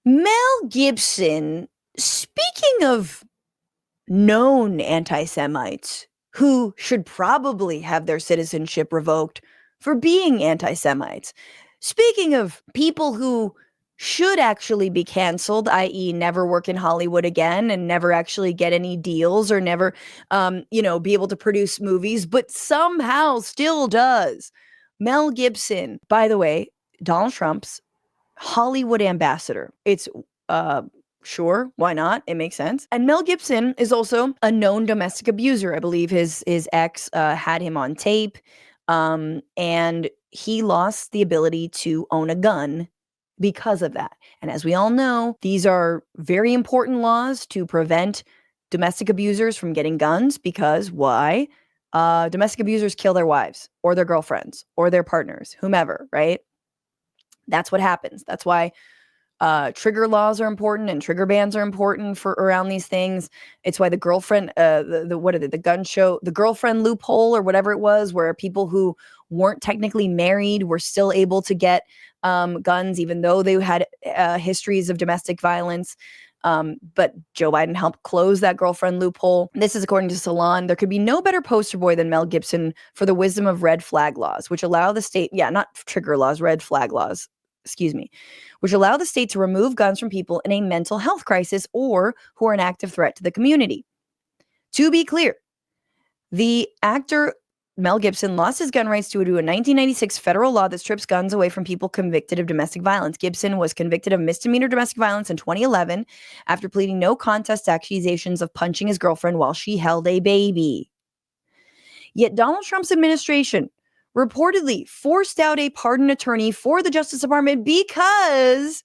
Mel Gibson, speaking of known anti-Semites who should probably have their citizenship revoked for being anti-Semites, speaking of people who should actually be canceled, i.e. never work in Hollywood again and never actually get any deals or never, be able to produce movies, but somehow still does. Mel Gibson, by the way, Donald Trump's Hollywood ambassador. It's sure, why not? It makes sense. And Mel Gibson is also a known domestic abuser. I believe his ex had him on tape, and he lost the ability to own a gun because of that. And as we all know, these are very important laws to prevent domestic abusers from getting guns because why? Domestic abusers kill their wives or their girlfriends or their partners, whomever, right? That's what happens. That's why trigger laws are important and trigger bans are important for around these things. It's why the girlfriend, the gun show, the girlfriend loophole or whatever it was, where people who weren't technically married were still able to get guns, even though they had histories of domestic violence. But Joe Biden helped close that girlfriend loophole. This is according to Salon. There could be no better poster boy than Mel Gibson for the wisdom of red flag laws, which allow the state, not trigger laws, red flag laws, which allow the state to remove guns from people in a mental health crisis or who are an active threat to the community. To be clear, the actor Mel Gibson lost his gun rights due to a 1996 federal law that strips guns away from people convicted of domestic violence. Gibson was convicted of misdemeanor domestic violence in 2011 after pleading no contest to accusations of punching his girlfriend while she held a baby. Yet Donald Trump's administration reportedly forced out a pardon attorney for the Justice Department because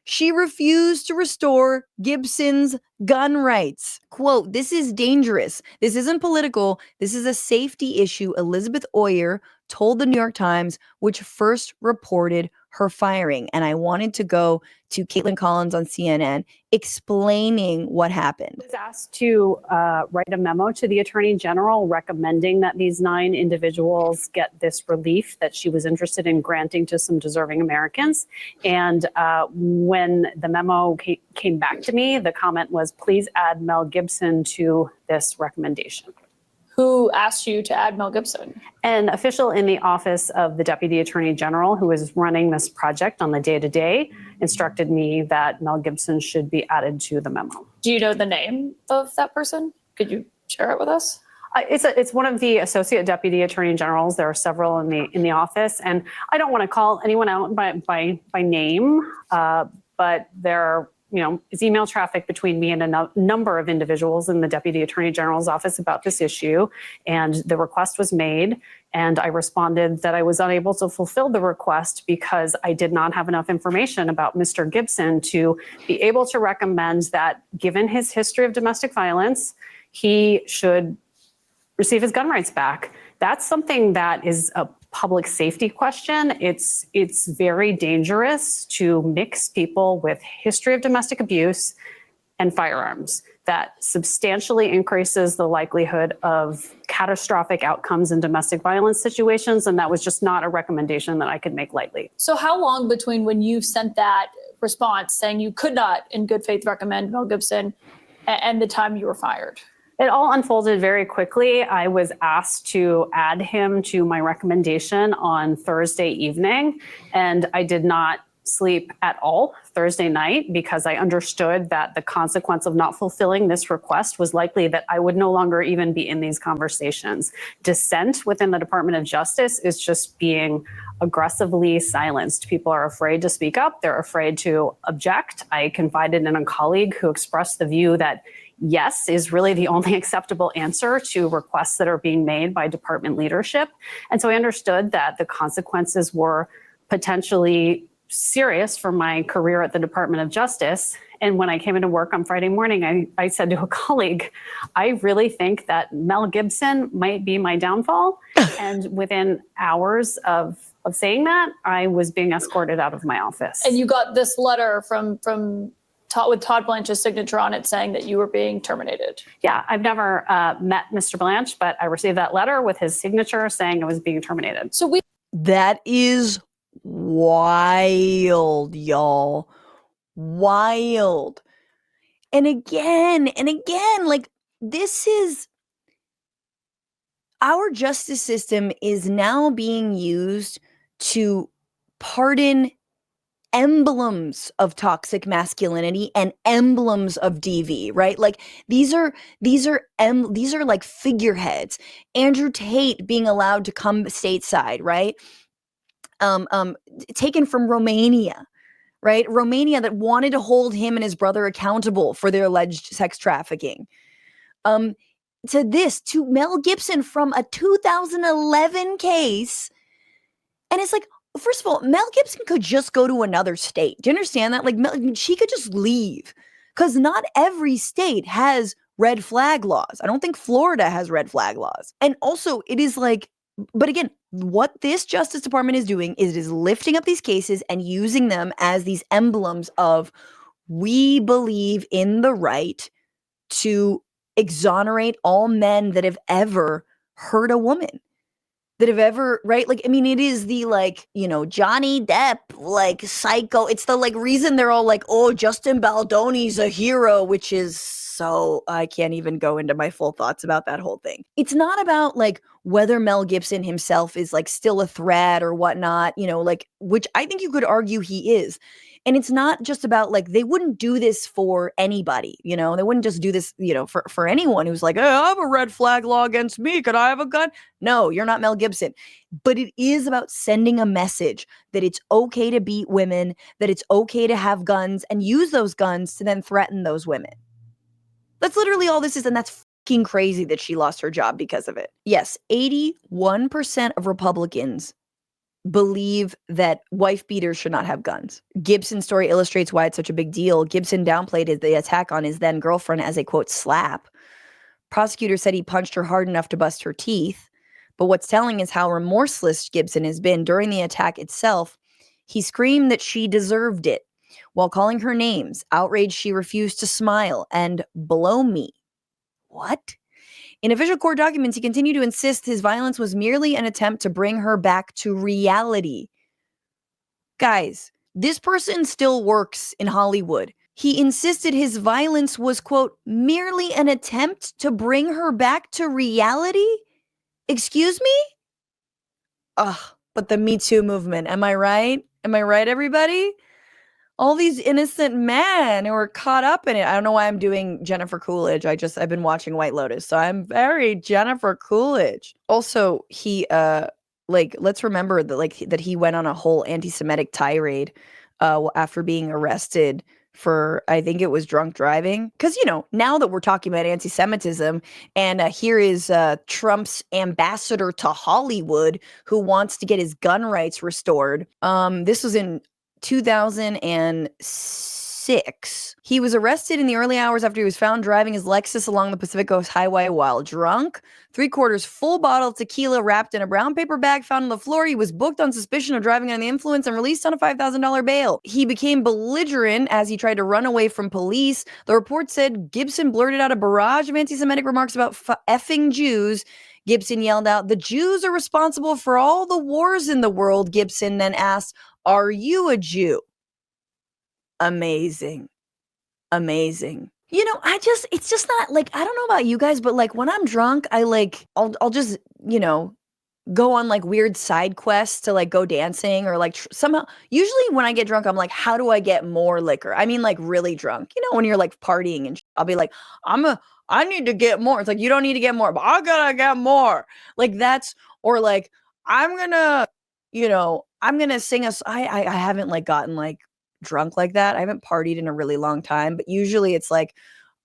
she refused to restore Gibson's gun rights. Quote, "This is dangerous. This isn't political. This is a safety issue," Elizabeth Oyer told the New York Times, which first reported her firing. And I wanted to go to Caitlin Collins on CNN explaining what happened. I was asked to write a memo to the Attorney General recommending that these 9 individuals get this relief that she was interested in granting to some deserving Americans. And when the memo came back to me, the comment was, "Please add Mel Gibson to this recommendation." Who asked you to add Mel Gibson? An official in the office of the Deputy Attorney General who is running this project on the day-to-day instructed me that Mel Gibson should be added to the memo. Do you know the name of that person? Could you share it with us? It's one of the associate deputy attorney generals. There are several in the office, and I don't want to call anyone out by name, but there are, is email traffic between me and a number of individuals in the Deputy Attorney General's office about this issue. And the request was made, and I responded that I was unable to fulfill the request because I did not have enough information about Mr. Gibson to be able to recommend that, given his history of domestic violence, he should receive his gun rights back. That's something that is a public safety question. It's very dangerous to mix people with history of domestic abuse and firearms. That substantially increases the likelihood of catastrophic outcomes in domestic violence situations, and that was just not a recommendation that I could make lightly. So how long between when you sent that response saying you could not in good faith recommend Mel Gibson and the time you were fired? It all unfolded very quickly. I was asked to add him to my recommendation on Thursday evening, and I did not sleep at all Thursday night because I understood that the consequence of not fulfilling this request was likely that I would no longer even be in these conversations. Dissent within the Department of Justice is just being aggressively silenced. People are afraid to speak up. They're afraid to object. I confided in a colleague who expressed the view that yes is really the only acceptable answer to requests that are being made by department leadership. And so I understood that the consequences were potentially serious for my career at the Department of Justice. And when I came into work on Friday morning, I said to a colleague, I really think that Mel Gibson might be my downfall. And within hours of saying that, I was being escorted out of my office. And you got this letter from with Todd Blanche's signature on it saying that you were being terminated. Yeah, I've never met Mr. Blanche, but I received that letter with his signature saying I was being terminated. That is wild, y'all. wild. And again, like, this is, our justice system is now being used to pardon emblems of toxic masculinity and emblems of DV, right? Like, these are like figureheads. Andrew Tate being allowed to come stateside, right? Taken from Romania, right? Romania, that wanted to hold him and his brother accountable for their alleged sex trafficking. To Mel Gibson from a 2011 case. And it's like, first of all, Mel Gibson could just go to another state. Do you understand that? Like, she could just leave, because not every state has red flag laws. I don't think Florida has red flag laws. And also, it is like, but again, what this Justice Department is doing is it is lifting up these cases and using them as these emblems of, we believe in the right to exonerate all men that have ever hurt a woman, that have ever, right? Like, I mean, it is the, like, you know, Johnny Depp, like, psycho. It's the, like, reason they're all like, oh, Justin Baldoni's a hero, which is so, I can't even go into my full thoughts about that whole thing. It's not about, like, whether Mel Gibson himself is, like, still a threat or whatnot, you know, like, which I think you could argue he is. And it's not just about, like, they wouldn't do this for anybody, you know, they wouldn't just do this, you know, for anyone who's like, hey, I have a red flag law against me. Could I have a gun? No, you're not Mel Gibson. But it is about sending a message that it's okay to beat women, that it's okay to have guns and use those guns to then threaten those women. That's literally all this is. And that's fucking crazy that she lost her job because of it. Yes, 81% of Republicans believe that wife beaters should not have guns. Gibson's story illustrates why it's such a big deal. Gibson downplayed the attack on his then girlfriend as a, quote, slap. Prosecutor said he punched her hard enough to bust her teeth. But what's telling is how remorseless Gibson has been during the attack itself. He screamed that she deserved it while calling her names. Outraged, she refused to smile and blow me. What? In official court documents, he continued to insist his violence was merely an attempt to bring her back to reality. Guys, this person still works in Hollywood. He insisted his violence was, quote, merely an attempt to bring her back to reality? Excuse me? Ugh, but the Me Too movement, am I right? Am I right, everybody? All these innocent men who are caught up in it. I don't know why I'm doing Jennifer Coolidge. I've been watching White Lotus, so I'm very Jennifer Coolidge. Also, he let's remember that that he went on a whole anti-Semitic tirade after being arrested for, I think it was drunk driving. Because, you know, now that we're talking about anti-Semitism, and here is Trump's ambassador to Hollywood who wants to get his gun rights restored. This was in 2006. He was arrested in the early hours after he was found driving his Lexus along the Pacific Coast Highway while drunk. 3/4 full bottle of tequila wrapped in a brown paper bag found on the floor. He was booked on suspicion of driving under the influence and released on a $5,000 bail. He became belligerent as he tried to run away from police. The report said Gibson blurted out a barrage of anti-Semitic remarks about effing Jews. Gibson yelled out, "The Jews are responsible for all the wars in the world." Gibson then asked, "Are you a Jew?" Amazing. Amazing. You know, it's just not like, I don't know about you guys, but like when I'm drunk, I'll just, you know, go on like weird side quests to like go dancing or like somehow. Usually when I get drunk, I'm like, how do I get more liquor? I mean, like really drunk, you know, when you're like partying and I'll be like, I need to get more. It's like, you don't need to get more, but I gotta get more. Like that's, or like, I'm gonna sing I haven't like gotten like drunk like that. I haven't partied in a really long time, but usually it's like,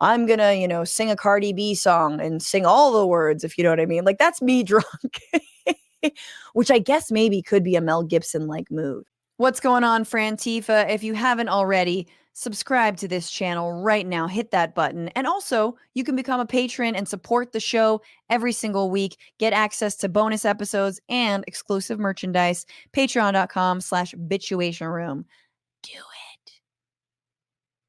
I'm gonna, you know, sing a Cardi B song and sing all the words, if you know what I mean. Like that's me drunk, which I guess maybe could be a Mel Gibson like move. What's going on, Frantifa? If you haven't already, subscribe to this channel right now. Hit that button. And also, you can become a patron and support the show every single week. Get access to bonus episodes and exclusive merchandise. Patreon.com/Bitchuation Room. Do